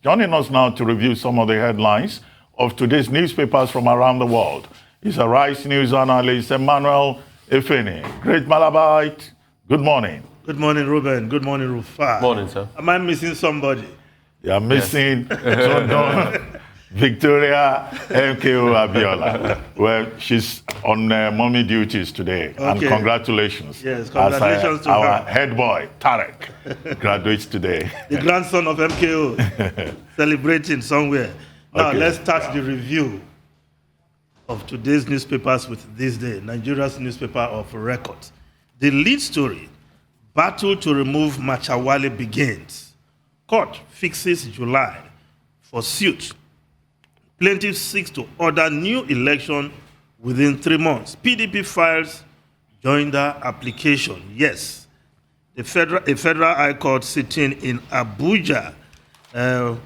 Joining us now to review some of the headlines of today's newspapers from around the world is a Rice News analyst, Emmanuel Efeni. Great Malabite, good morning. Good morning, Ruben. Good morning, Rufa. Morning, sir. Am I missing somebody? You're missing Victoria MKO Abiola. Well, she's on mommy duties today. Okay. And congratulations. Yes, congratulations to our her. head boy, Tarek, graduates today. The grandson of MKO, celebrating somewhere. Now, let's start the review of today's newspapers with this day, Nigeria's newspaper of record. The lead story, battle to remove Matawalle begins. Court fixes July for suit. Plaintiff seeks to order new election within 3 months. PDP files joinder application. Yes, a federal high court sitting in Abuja has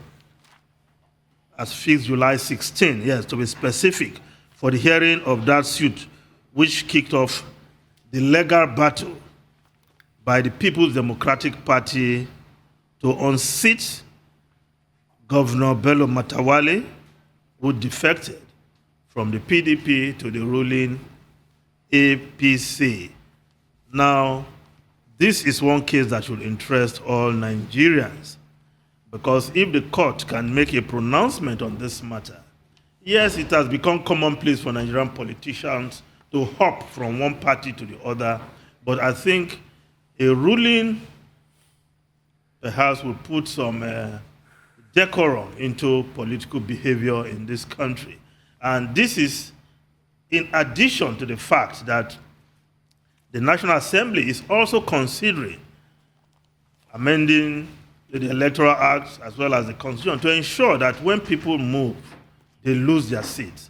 fixed July 16, yes, to be specific, for the hearing of that suit, which kicked off the legal battle by the People's Democratic Party to unseat Governor Bello Matawalle, who defected from the PDP to the ruling APC. Now, this is one case that should interest all Nigerians, because if the court can make a pronouncement on this matter, yes, it has become commonplace for Nigerian politicians to hop from one party to the other, but I think a ruling perhaps will put some decorum into political behavior in this country. And this is in addition to the fact that the National Assembly is also considering amending the Electoral Act as well as the Constitution to ensure that when people move, they lose their seats.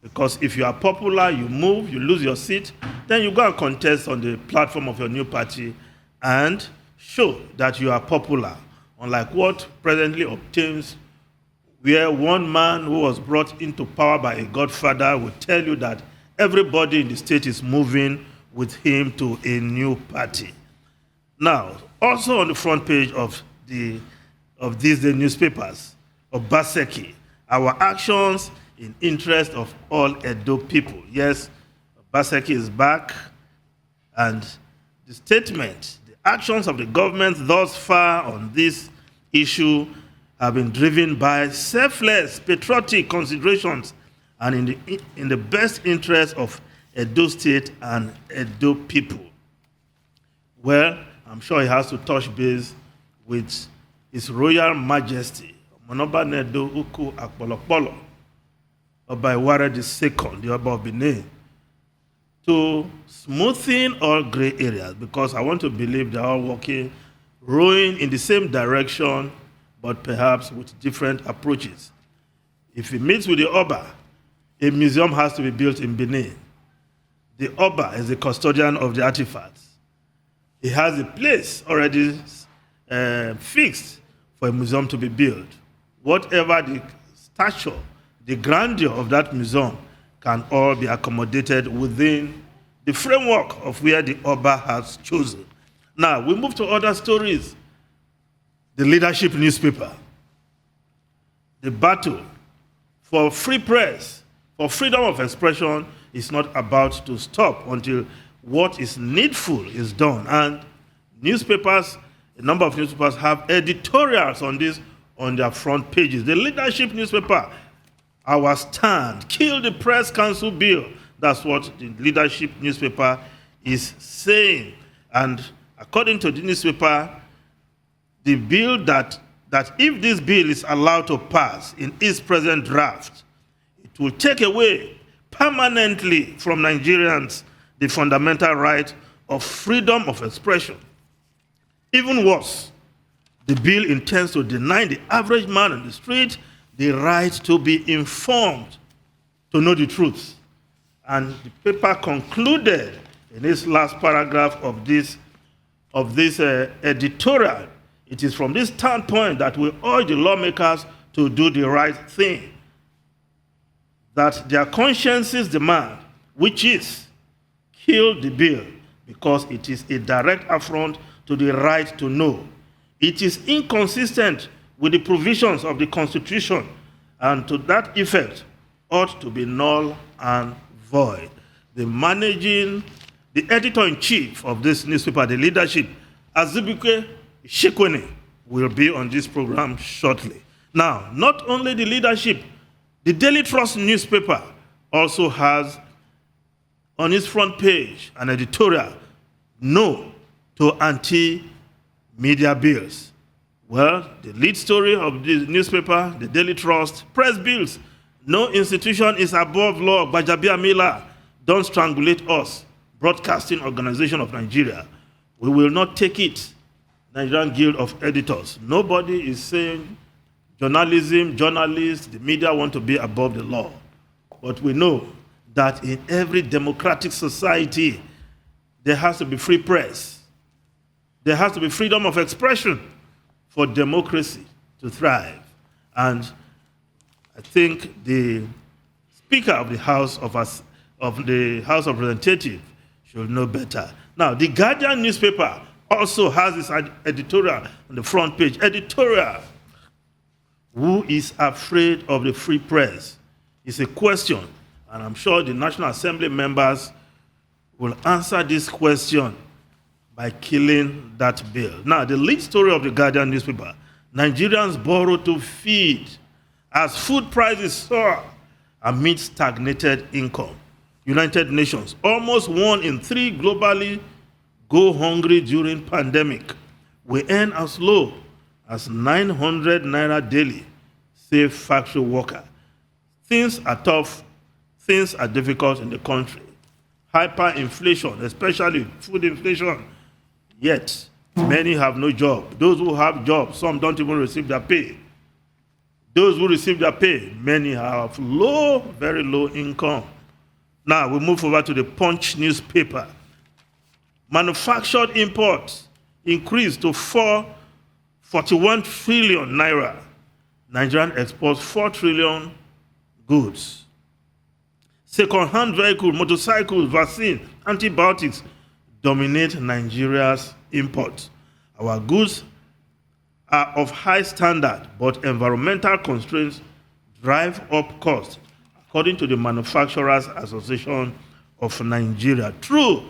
Because if you are popular, you move, you lose your seat, then you go and contest on the platform of your new party and show that you are popular. Unlike what presently obtains, where one man who was brought into power by a godfather will tell you that everybody in the state is moving with him to a new party. Now, also on the front page of these day newspapers, of Baseki, our actions in interest of all Edo people. Yes, Baseki is back, and the statement, the actions of the government thus far on this issue have been driven by selfless, patriotic considerations and in the best interest of Edo State and Edo people. Well, I'm sure he has to touch base with His Royal Majesty, Monoba Nedo Uku Akpolokpolo, Oba Iware II, the Oba of Benin, to smoothing all gray areas, because I want to believe they're all working, rowing in the same direction, but perhaps with different approaches. If he meets with the Oba, a museum has to be built in Benin. The Oba is the custodian of the artifacts. He has a place already fixed for a museum to be built. Whatever the stature, the grandeur of that museum can all be accommodated within the framework of where the Oba has chosen. Now, we move to other stories. The leadership newspaper. The battle for free press, for freedom of expression is not about to stop until what is needful is done. And newspapers, a number of newspapers have editorials on this on their front pages. The leadership newspaper, our stand, kill the press council bill. That's what the leadership newspaper is saying. And according to the newspaper, the bill that if this bill is allowed to pass in its present draft, it will take away permanently from Nigerians the fundamental right of freedom of expression. Even worse, the bill intends to deny the average man on the street the right to be informed, to know the truth. And the paper concluded in its last paragraph of this editorial, it is from this standpoint that we urge the lawmakers to do the right thing, that their consciences demand, which is kill the bill, because it is a direct affront to the right to know. It is inconsistent with the provisions of the Constitution, and to that effect ought to be null and void. The editor-in-chief of this newspaper, the leadership, Azubuike Shekwene, will be on this program shortly. Now, not only the leadership, the Daily Trust newspaper also has on its front page an editorial, "No to Anti-Media Bills." Well, the lead story of the newspaper, the Daily Trust, "Press bills. No institution is above law. Gbajabiamila, don't strangulate us. Broadcasting Organization of Nigeria. We will not take it." Nigerian Guild of Editors. Nobody is saying journalism, journalists, the media want to be above the law. But we know that in every democratic society, there has to be free press. There has to be freedom of expression for democracy to thrive. And I think the Speaker of the House of Representatives should know better. Now, the Guardian newspaper also has its editorial on the front page. Editorial: who is afraid of the free press? It's a question, and I'm sure the National Assembly members will answer this question by killing that bill. Now, the lead story of the Guardian newspaper: Nigerians borrow to feed as food prices soar amid stagnated income. United Nations: almost 1 in 3 globally go hungry during pandemic. We earn as low as 900 naira daily, say factory worker. Things are tough, things are difficult in the country. Hyperinflation, especially food inflation, yet many have no job. Those who have jobs, some don't even receive their pay. Those who receive their pay, many have low, very low income. Now we move over to the Punch newspaper. Manufactured imports increased to 41 trillion naira. Nigerian exports 4 trillion goods. Second-hand vehicle, motorcycles, vaccine, antibiotics dominate Nigeria's imports. Our goods are of high standard, but environmental constraints drive up costs, according to the Manufacturers Association of Nigeria. True,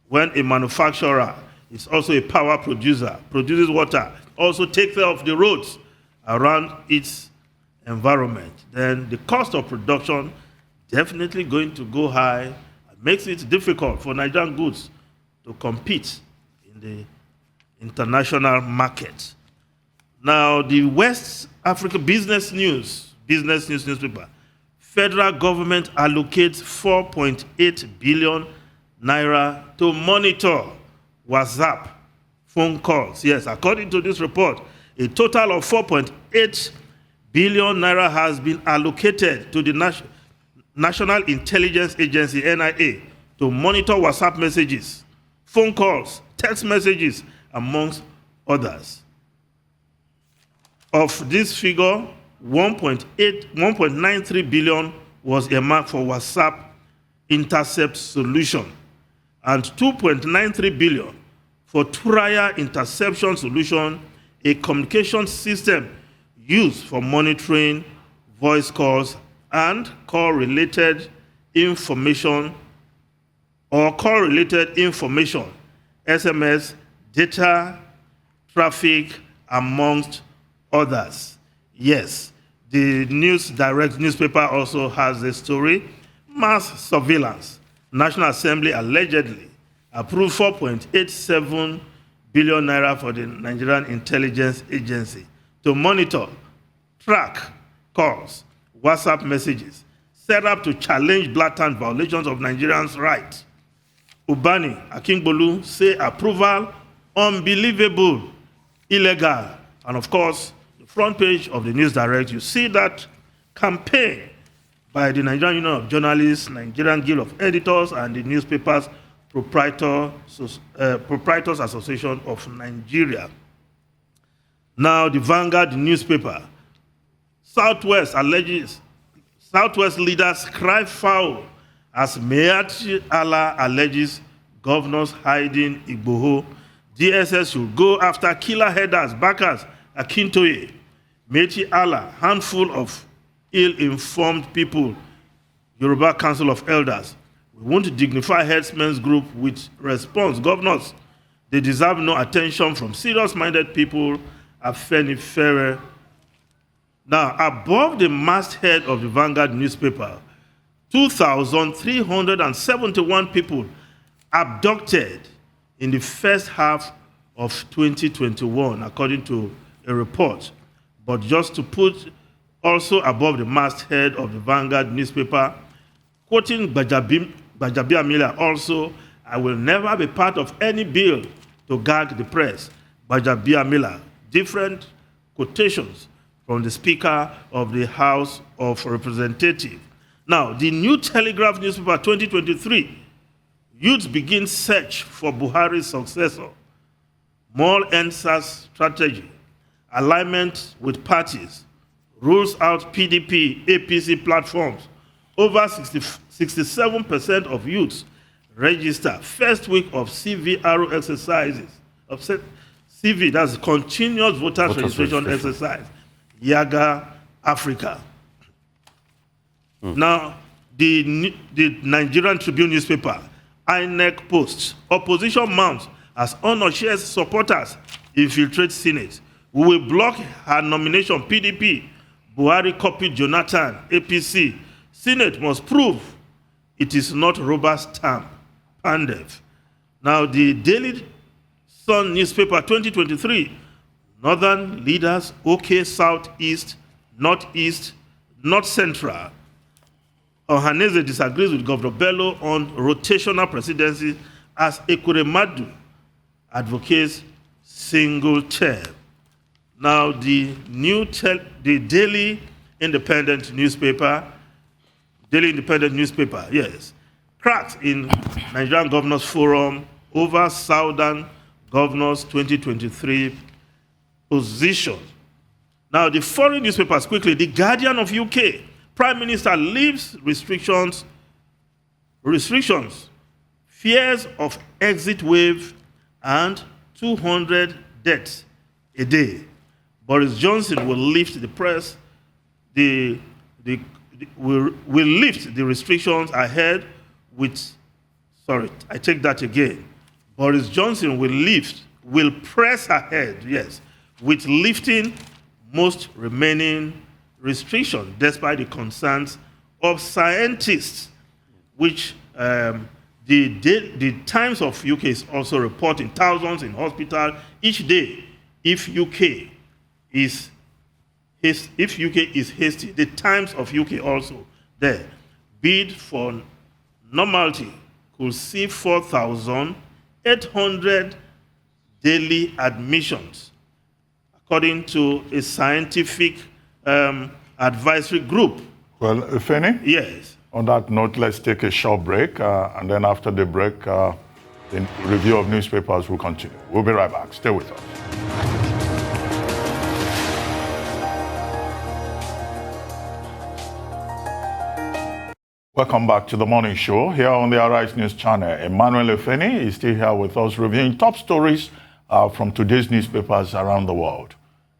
when a manufacturer is also a power producer, produces water, also takes care of the roads around its environment, then the cost of production definitely going to go high. It makes it difficult for Nigerian goods to compete in the international market. Now, the West Africa Business News newspaper: federal government allocates 4.8 billion naira to monitor WhatsApp phone calls. Yes, according to this report, a total of 4.8 billion naira has been allocated to the National Intelligence Agency, NIA, to monitor WhatsApp messages, phone calls, text messages, amongst others. Of this figure, 1.93 billion was earmarked for WhatsApp intercept solution and 2.93 billion for Turaya interception solution, a communication system used for monitoring voice calls and call-related information, SMS, data, traffic, amongst others. Yes, the News Direct newspaper also has a story. Mass surveillance. National Assembly allegedly approved 4.87 billion naira for the Nigerian Intelligence Agency to monitor, track calls, WhatsApp messages, set up to challenge blatant violations of Nigerians' rights. Ubani Akingbolu say approval unbelievable, illegal. And of course, the front page of the News Direct, you see that campaign by the Nigerian Union of Journalists, Nigerian Guild of Editors, and the Newspapers Proprietors Association of Nigeria. Now, the Vanguard newspaper. Southwest leaders cry foul as Mayati Allah alleges governors hiding Igboho. DSS should go after killer headers, backers, Akintoye. Matawalle, handful of ill-informed people, Yoruba Council of Elders. We want to dignify headsmen's group with response. Governors, they deserve no attention from serious-minded people. Afenifere. Now, above the masthead of the Vanguard newspaper, 2,371 people abducted in the first half of 2021, according to a report. But just to put also above the masthead of the Vanguard newspaper, quoting Gbajabiamila also, I will never be part of any bill to gag the press. Gbajabiamila, different quotations from the Speaker of the House of Representatives. Now, the New Telegraph newspaper 2023, youth begin search for Buhari's successor. More NSAS strategy, alignment with parties, rules out PDP, APC platforms. Over 67% of youths register first week of CVRO exercises. CV, that's continuous voters registration exercise. Yaga, Africa. Now, the Nigerian Tribune newspaper, INEC posts, opposition mounts as Honor shares supporters infiltrate Senate. We will block her nomination, PDP. Buhari copied Jonathan, APC. Senate must prove it is not rubber stamp, Pandev. Now, the Daily Sun newspaper 2023, Northern leaders, OK, Southeast, Northeast, North Central. Ohaneze disagrees with Governor Bello on rotational presidency as Ekuremadu advocates single term. Now, the Daily Independent newspaper, yes, cracks in Nigerian Governors Forum over Southern Governors 2023 position. Now, the foreign newspapers quickly. The Guardian of UK, Prime Minister leaves restrictions, fears of exit wave and 200 deaths a day. Boris Johnson will lift the press, will lift the restrictions ahead with, sorry, I take that again. Boris Johnson will press ahead, yes, with lifting most remaining restrictions, despite the concerns of scientists, which the Times of UK is also reporting thousands in hospital each day. If UK is hasty, the Times of UK also there. Bid for normality could see 4,800 daily admissions, according to a scientific advisory group. Well, Ifeni? Yes. On that note, let's take a short break, and then after the break, the review of newspapers will continue. We'll be right back. Stay with us. Welcome back to the morning show here on the Arise News channel. Emmanuel Ifeni is still here with us, reviewing top stories from today's newspapers around the world.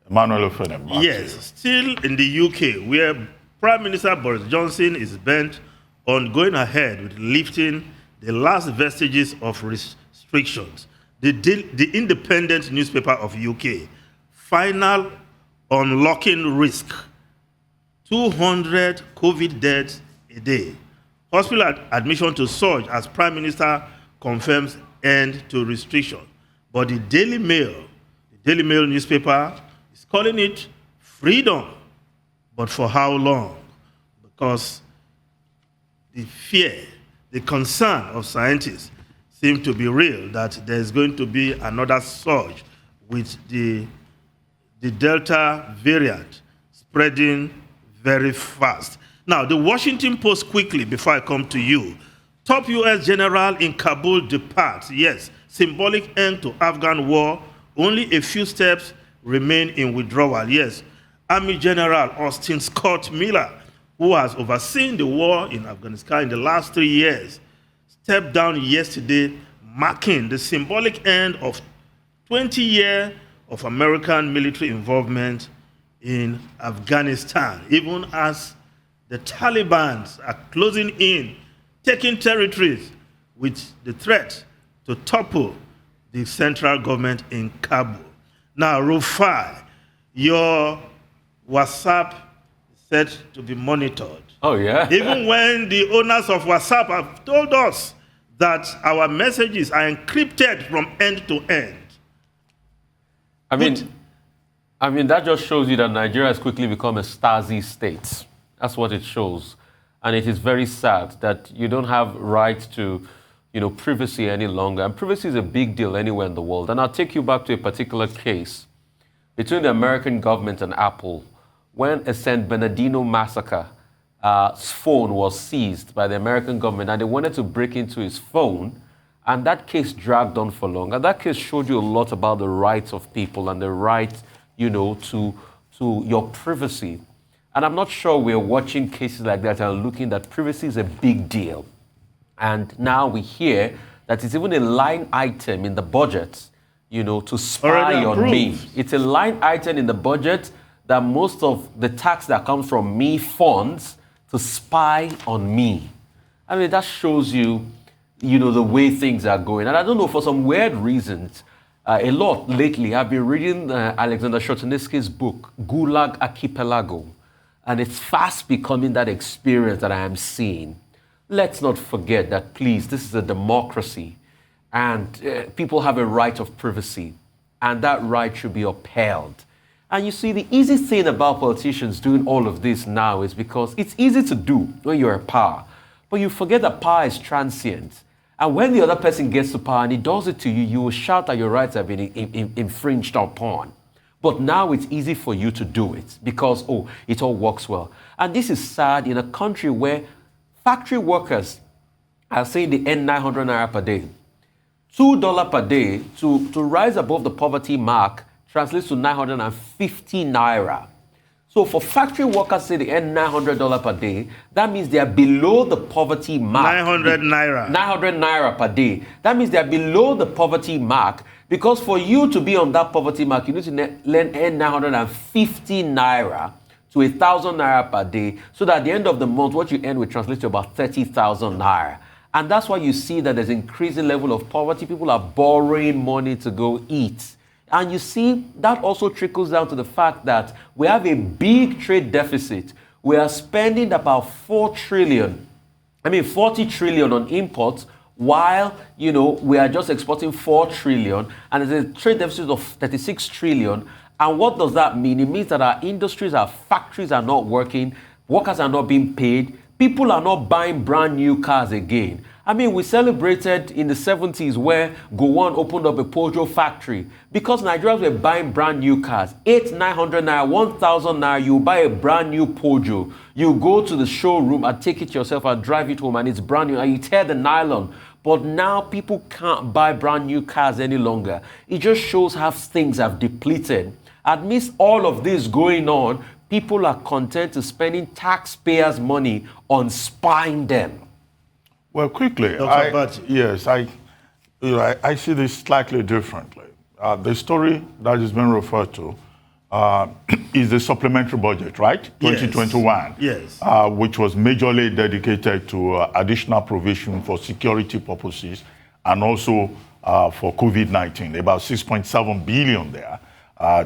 Emmanuel Ifeni. Yes, still in the UK, where Prime Minister Boris Johnson is bent on going ahead with lifting the last vestiges of restrictions. The Independent newspaper of UK, final unlocking risk, 200 COVID deaths a day. Hospital admission to surge as Prime Minister confirms end to restriction. But the Daily Mail newspaper is calling it freedom. But for how long? Because the fear, the concern of scientists seem to be real that there's going to be another surge with the Delta variant spreading very fast. Now, the Washington Post quickly, before I come to you. Top U.S. general in Kabul departs. Yes, symbolic end to Afghan war. Only a few steps remain in withdrawal. Yes, Army General Austin Scott Miller, who has overseen the war in Afghanistan in the last 3 years, stepped down yesterday, marking the symbolic end of 20 years of American military involvement in Afghanistan, even as the Taliban are closing in, taking territories with the threat to topple the central government in Kabul. Now, Rufai, your WhatsApp is said to be monitored. Oh, yeah? Even when the owners of WhatsApp have told us that our messages are encrypted from end to end. I mean, that just shows you that Nigeria has quickly become a Stasi state. That's what it shows. And it is very sad that you don't have right to, privacy any longer. And privacy is a big deal anywhere in the world. And I'll take you back to a particular case between the American government and Apple when a San Bernardino massacre phone was seized by the American government, and they wanted to break into his phone, and that case dragged on for long. And that case showed you a lot about the rights of people and the right, to your privacy. And I'm not sure we're watching cases like that and looking that privacy is a big deal. And now we hear that it's even a line item in the budget, to spy on me. It's a line item in the budget that most of the tax that comes from me funds to spy on me. I mean, that shows you, the way things are going. And I don't know, for some weird reasons, a lot lately, I've been reading Alexander Solzhenitsyn's book, Gulag Archipelago. And it's fast becoming that experience that I am seeing. Let's not forget that, please, this is a democracy. And people have a right of privacy. And that right should be upheld. And you see, the easy thing about politicians doing all of this now is because it's easy to do when you're in power. But you forget that power is transient. And when the other person gets to power and he does it to you, you will shout that your rights have been infringed upon. But now it's easy for you to do it because, it all works well. And this is sad in a country where factory workers are saying they earn 900 naira per day. $2 per day to rise above the poverty mark translates to 950 naira. So for factory workers say they earn $900 per day, that means they are below the poverty mark. 900 naira. 900 naira per day. That means they are below the poverty mark, because for you to be on that poverty mark, you need to earn 950 naira to 1,000 naira per day, so that at the end of the month, what you earn will translate to about 30,000 naira. And that's why you see that there's increasing level of poverty. People are borrowing money to go eat. And you see, that also trickles down to the fact that we have a big trade deficit. We are spending about 40 trillion on imports, while, we are just exporting 4 trillion, and there's a trade deficit of 36 trillion. And what does that mean? It means that our industries, our factories are not working, workers are not being paid, people are not buying brand new cars again. I mean, we celebrated in the 70s where Gowon opened up a Peugeot factory because Nigerians were buying brand new cars. 900 naira, 1,000 naira, you buy a brand new Peugeot. You go to the showroom and take it yourself and drive it home, and it's brand new, and you tear the nylon. But now people can't buy brand new cars any longer. It just shows how things have depleted. Amidst all of this going on, people are content to spending taxpayers' money on spying them. Well, quickly, I see this slightly differently. The story that is being referred to is the supplementary budget, right? 2021. Yes. Which was majorly dedicated to additional provision for security purposes and also for COVID-19. About 6.7 billion there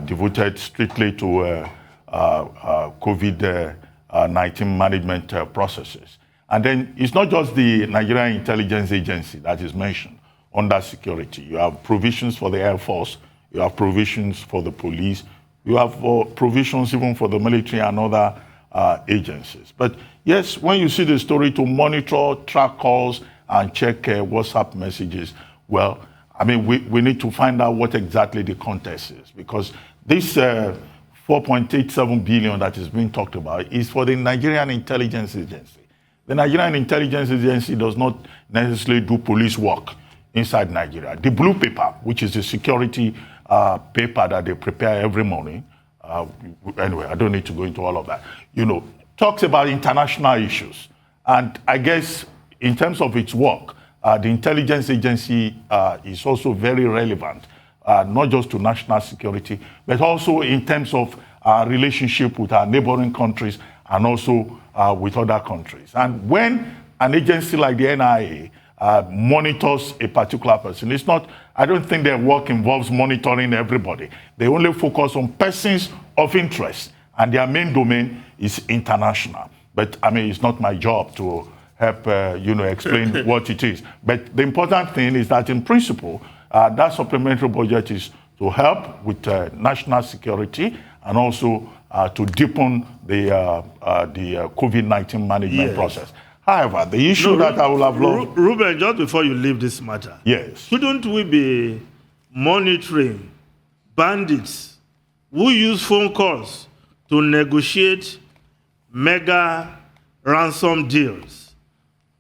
devoted strictly to COVID-19 management processes. And then it's not just the Nigerian Intelligence Agency that is mentioned under security. You have provisions for the Air Force, you have provisions for the police, you have provisions even for the military and other agencies. But yes, when you see the story to monitor, track calls, and check WhatsApp messages, well, I mean, we need to find out what exactly the context is, because this 4.87 billion that is being talked about is for the Nigerian Intelligence Agency. The Nigerian Intelligence Agency does not necessarily do police work inside Nigeria. The blue paper, which is the security paper that they prepare every morning, anyway, I don't need to go into all of that, talks about international issues. And I guess in terms of its work, the intelligence agency is also very relevant, not just to national security, but also in terms of relationship with our neighboring countries and also with other countries. And when an agency like the NIA monitors a particular person, it's not, I don't think their work involves monitoring everybody. They only focus on persons of interest, and their main domain is international. But I mean, it's not my job to help, explain what it is. But the important thing is that in principle, that supplementary budget is to help with national security and also to deepen the COVID-19 management process. However, the issue that I will have loved... Ruben, just before you leave this matter, yes, shouldn't we be monitoring bandits who use phone calls to negotiate mega ransom deals?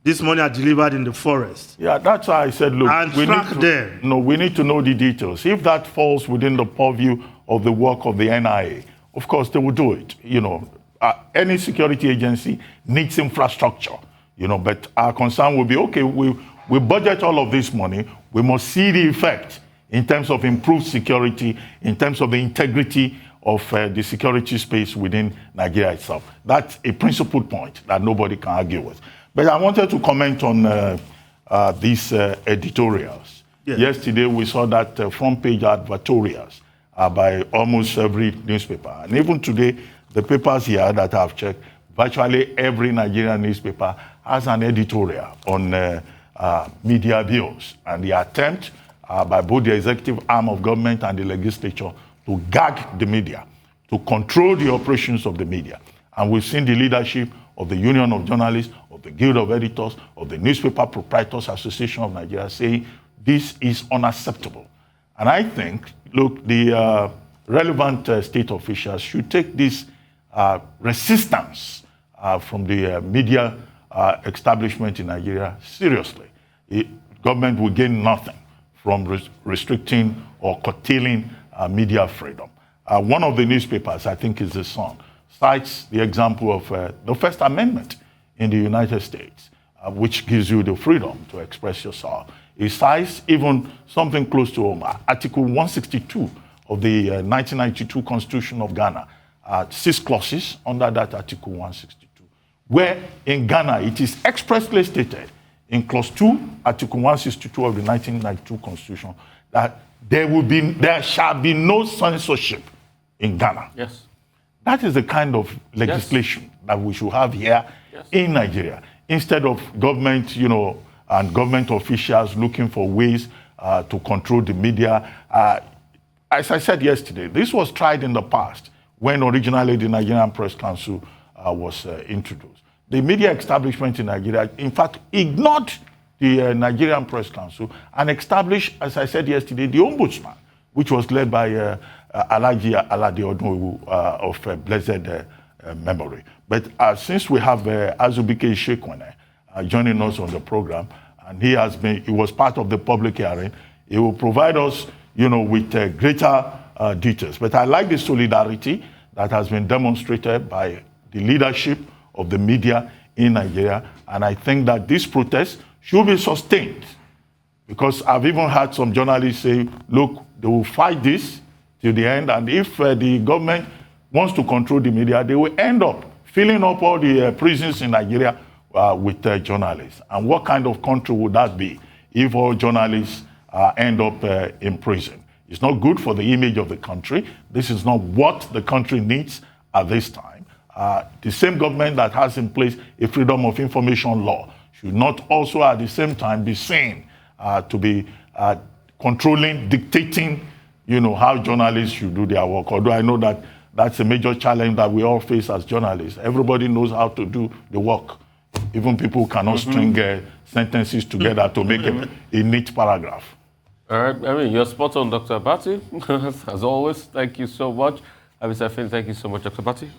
This money are delivered in the forest. Yeah, that's why I said, look, and track them. No, we need to know the details. If that falls within the purview of the work of the NIA, of course they will do it. Any security agency needs infrastructure. But our concern will be, okay, we budget all of this money. We must see the effect in terms of improved security, in terms of the integrity of the security space within Nigeria itself. That's a principled point that nobody can argue with. But I wanted to comment on these editorials. Yes. Yesterday, we saw that front page advertorials by almost every newspaper. And even today, the papers here that I've checked, virtually every Nigerian newspaper has an editorial on media bills and the attempt by both the executive arm of government and the legislature to gag the media, to control the operations of the media. And we've seen the leadership of the Union of Journalists, of the Guild of Editors, of the Newspaper Proprietors Association of Nigeria saying this is unacceptable. And I think, look, the relevant state officials should take this resistance from the media establishment in Nigeria seriously. Government will gain nothing from restricting or curtailing media freedom. One of the newspapers, I think is The Sun, cites the example of the First Amendment in the United States, which gives you the freedom to express yourself. It cites even something close to Article 162 of the 1992 Constitution of Ghana, 6 clauses under that Article 162, where in Ghana it is expressly stated in Clause 2, Article 162 of the 1992 Constitution, that there shall be no censorship in Ghana. Yes. That is the kind of legislation that we should have here in Nigeria, instead of government, and government officials looking for ways to control the media. As I said yesterday, this was tried in the past when originally the Nigerian Press Council was introduced. The media establishment in Nigeria, in fact, ignored the Nigerian Press Council and established, as I said yesterday, the Ombudsman, which was led by Alhaji Alade Odunwu of blessed memory. But since we have Azubike Shekwene joining us on the program, and he was part of the public hearing, he will provide us, with greater details. But I like the solidarity that has been demonstrated by the leadership of the media in Nigeria, and I think that this protest should be sustained, because I've even had some journalists say, look, they will fight this till the end, and if the government wants to control the media, they will end up filling up all the prisons in Nigeria with journalists. And what kind of country would that be if all journalists end up in prison? It's not good for the image of the country. This is not what the country needs at this time. The same government that has in place a freedom of information law should not also at the same time be seen to be controlling, dictating, how journalists should do their work. Although I know that that's a major challenge that we all face as journalists. Everybody knows how to do the work. Even people cannot string sentences together to make a neat paragraph. All right, you're spot on, Dr. Abati. As always, thank you so much. Abisafin, thank you so much, Dr. Abati.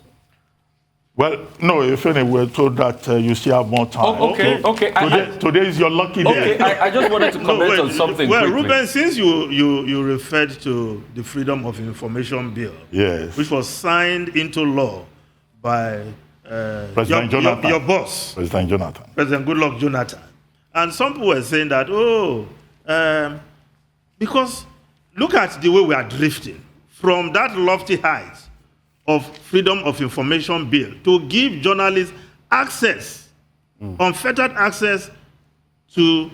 Well, no, if any, we're told that you still have more time. Oh, okay, so okay. Today is your lucky day. Okay, I just wanted to comment on something quickly. Ruben, since you referred to the Freedom of Information Bill, yes, which was signed into law by President Jonathan. Your boss, President Jonathan. President Goodluck Jonathan. And some people were saying that, because look at the way we are drifting from that lofty height of Freedom of Information Bill to give journalists access, unfettered access to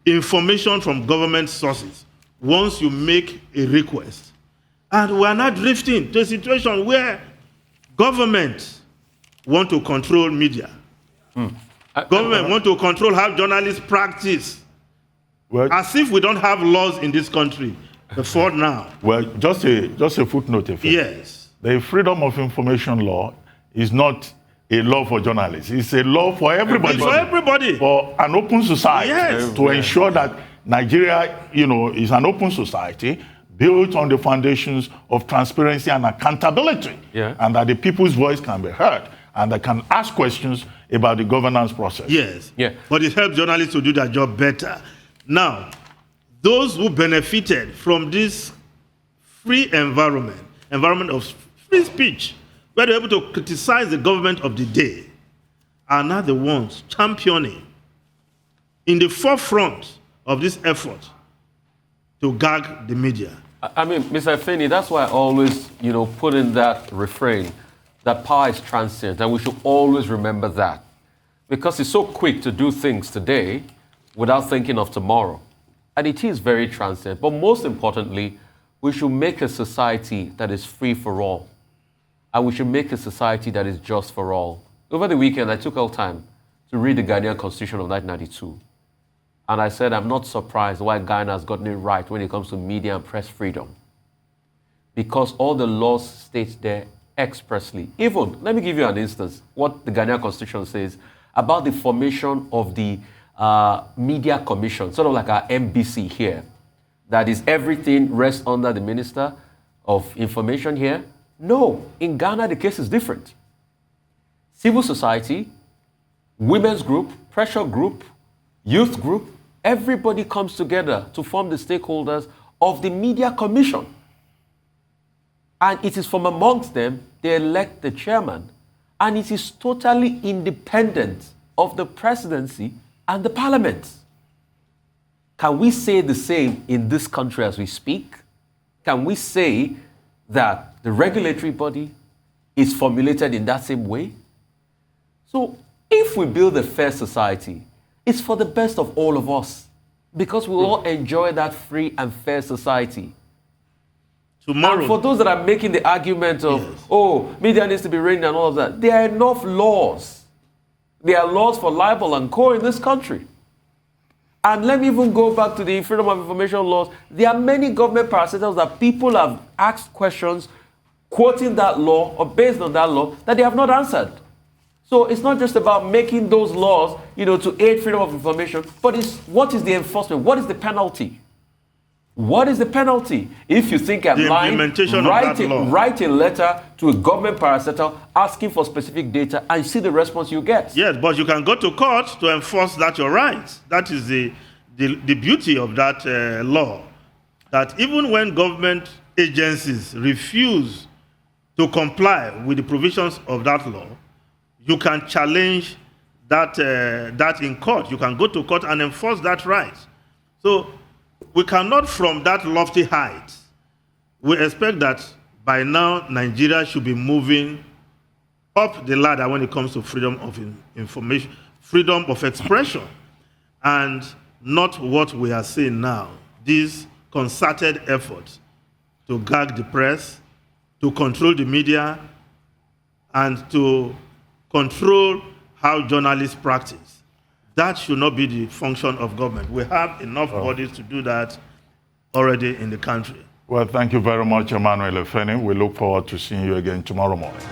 information from government sources once you make a request. And we are not drifting to a situation where government want to control media. Government want to control how journalists practice. Well, as if we don't have laws in this country before now. Well, just a footnote. Yes. The Freedom of Information law is not a law for journalists. It's a law for everybody. It's for everybody. For an open society. Yes. To ensure that Nigeria, is an open society built on the foundations of transparency and accountability. Yeah. And that the people's voice can be heard and they can ask questions about the governance process. Yes. Yeah. But it helps journalists to do their job better. Now, those who benefited from this free environment of free speech, where they're able to criticize the government of the day, are now the ones championing in the forefront of this effort to gag the media. I mean, Mr. Feni, that's why I always, put in that refrain that power is transient, and we should always remember that. Because it's so quick to do things today without thinking of tomorrow. And it is very transient. But most importantly, we should make a society that is free for all. And we should make a society that is just for all. Over the weekend, I took out time to read the Ghanaian Constitution of 1992. And I said, I'm not surprised why Ghana has gotten it right when it comes to media and press freedom. Because all the laws state there expressly. Even, let me give you an instance, what the Ghanaian Constitution says about the formation of the Media Commission, sort of like our MBC here. That is, everything rests under the Minister of Information here. No, in Ghana, the case is different. Civil society, women's group, pressure group, youth group, everybody comes together to form the stakeholders of the Media Commission. And it is from amongst them they elect the chairman. And it is totally independent of the presidency and the parliament. Can we say the same in this country as we speak? Can we say that the regulatory body is formulated in that same way? So if we build a fair society, it's for the best of all of us, because we all enjoy that free and fair society. Tomorrow. And for those that are making the argument of, yes, media needs to be reined and all of that, there are enough laws. There are laws for libel and co in this country. And let me even go back to the Freedom of Information laws. There are many government parastatals that people have asked questions quoting that law or based on that law that they have not answered. So it's not just about making those laws, to aid freedom of information, but it's what is the enforcement? What is the penalty? What is the penalty? If you think I'm lying, write a letter to a government parastatal asking for specific data and see the response you get. Yes, but you can go to court to enforce that your rights. That is the beauty of that law. That even when government agencies refuse to comply with the provisions of that law, you can challenge that in court. You can go to court and enforce that right. So we cannot, from that lofty height, we expect that by now Nigeria should be moving up the ladder when it comes to freedom of information, freedom of expression, and not what we are seeing now. These concerted efforts to gag the press, to control the media, and to control how journalists practice. That should not be the function of government. We have enough bodies to do that already in the country. Well, thank you very much, Emmanuel Efeni. We look forward to seeing you again tomorrow morning.